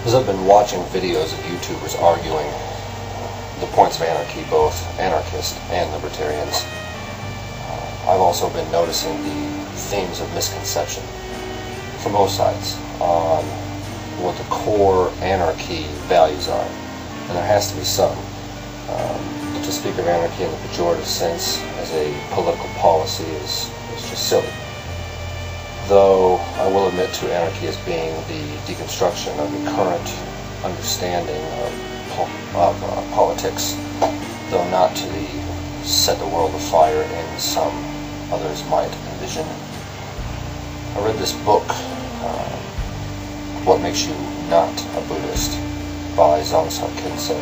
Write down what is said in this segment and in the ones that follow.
As I've been watching videos of YouTubers arguing the points of anarchy, both anarchist and libertarians, I've also been noticing the themes of misconception from both sides on what the core anarchy values are. And there has to be some. To speak of anarchy in the pejorative sense as a political policy is just silly. Though I will admit to anarchy as being the deconstruction of the current understanding of politics, though not to the set the world afire in some others might envision. I read this book, What Makes You Not a Buddhist, by Zong-Suk Kinsey,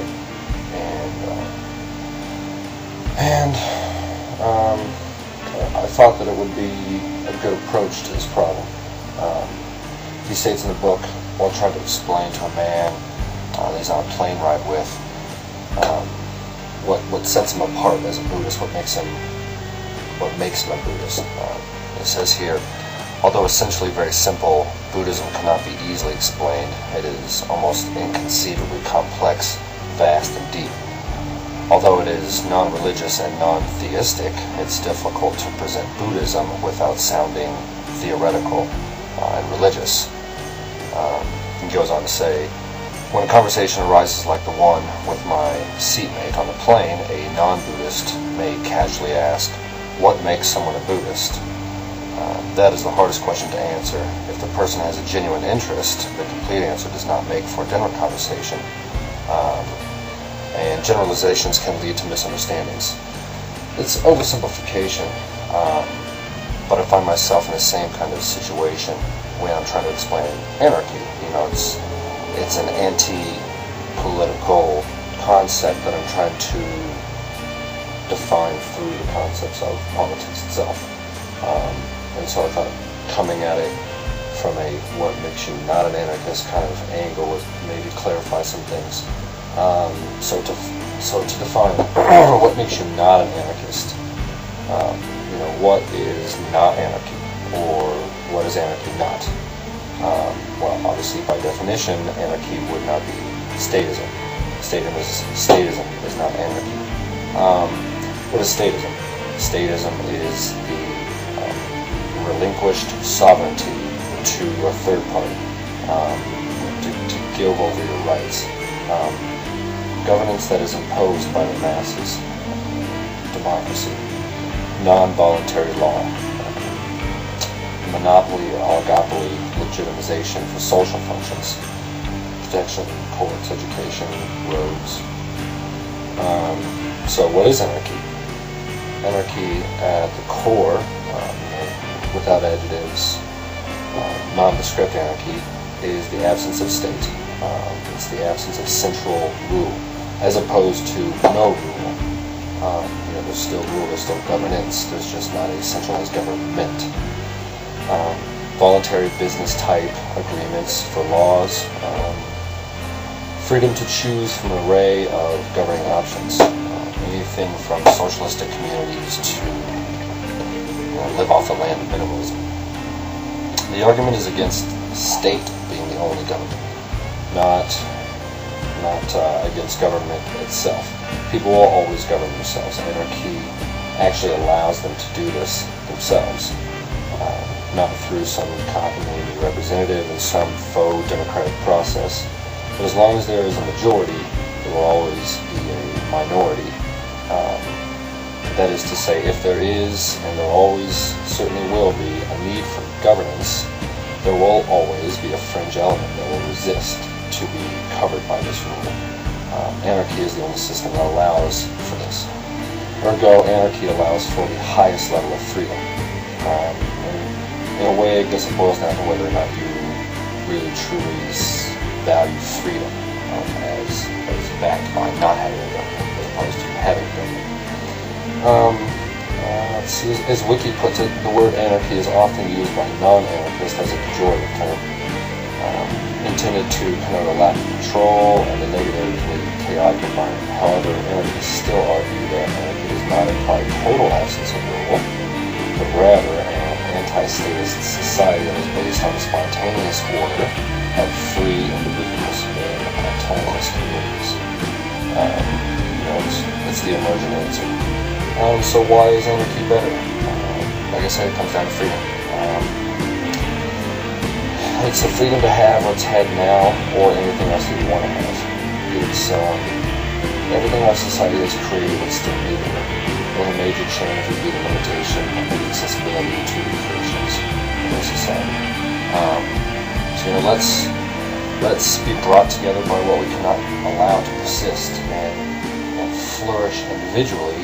and I thought that it would be a good approach to this problem. He states in the book, while trying to explain to a man that he's on a plane ride with, what sets him apart as a Buddhist, what makes him a Buddhist. It says here, although essentially very simple, Buddhism cannot be easily explained. It is almost inconceivably complex, vast, and deep. Although it is non-religious and non-theistic, it's difficult to present Buddhism without sounding theoretical and religious. He goes on to say, when a conversation arises like the one with my seatmate on the plane, a non-Buddhist may casually ask, what makes someone a Buddhist? That is the hardest question to answer. If the person has a genuine interest, the complete answer does not make for a dinner conversation. And generalizations can lead to misunderstandings. It's oversimplification, but I find myself in the same kind of situation when I'm trying to explain anarchy. It's an anti-political concept that I'm trying to define through the concepts of politics itself. And so I thought coming at it from a what makes you not an anarchist kind of angle would maybe clarify some things. So to define what makes you not an anarchist, what is not anarchy, or what is anarchy not? Well, obviously by definition, anarchy would not be statism. Statism is not anarchy. What is statism? Statism is the relinquished sovereignty to a third party, to give over your rights. Governance that is imposed by the masses, democracy, non-voluntary law, monopoly or oligopoly legitimization for social functions, protection, courts, education, roads. So what is anarchy? Anarchy at the core, without adjectives, nondescript anarchy, is the absence of state. It's the absence of central rule, as opposed to no rule. There's still rule, there's still governance, there's just not a centralized government. Voluntary business type agreements for laws, freedom to choose from an array of governing options, anything from socialistic communities to live off the land of minimalism. The argument is against state being the only government, not against government itself. People will always govern themselves. Anarchy actually allows them to do this themselves, not through some community representative and some faux democratic process. But as long as there is a majority, there will always be a minority. That is to say, if there is, and there always certainly will be, a need for governance, there will always be a fringe element that will resist to be covered by this rule. Anarchy is the only system that allows for this. Ergo, anarchy allows for the highest level of freedom. In a way, I guess it boils down to whether or not you really truly value freedom as backed by not having a government as opposed to having a government. Let's see, as Wiki puts it, the word anarchy is often used by non-anarchists as a pejorative term, intended to connote a lack of control and a negatively chaotic environment. However, anarchists still argue that anarchy does not imply total absence of rule, but rather an anti-statist society that is based on the spontaneous order of free individuals. individuals in autonomous communities. It's the emergent answer. So why is anarchy better? Like I said, it comes down to freedom. It's the freedom to have what's had now or anything else that you want to have. It's everything our society has created is still needed. The only major change would be the limitation of the accessibility to the creations in our society. Let's be brought together by what we cannot allow to persist and flourish individually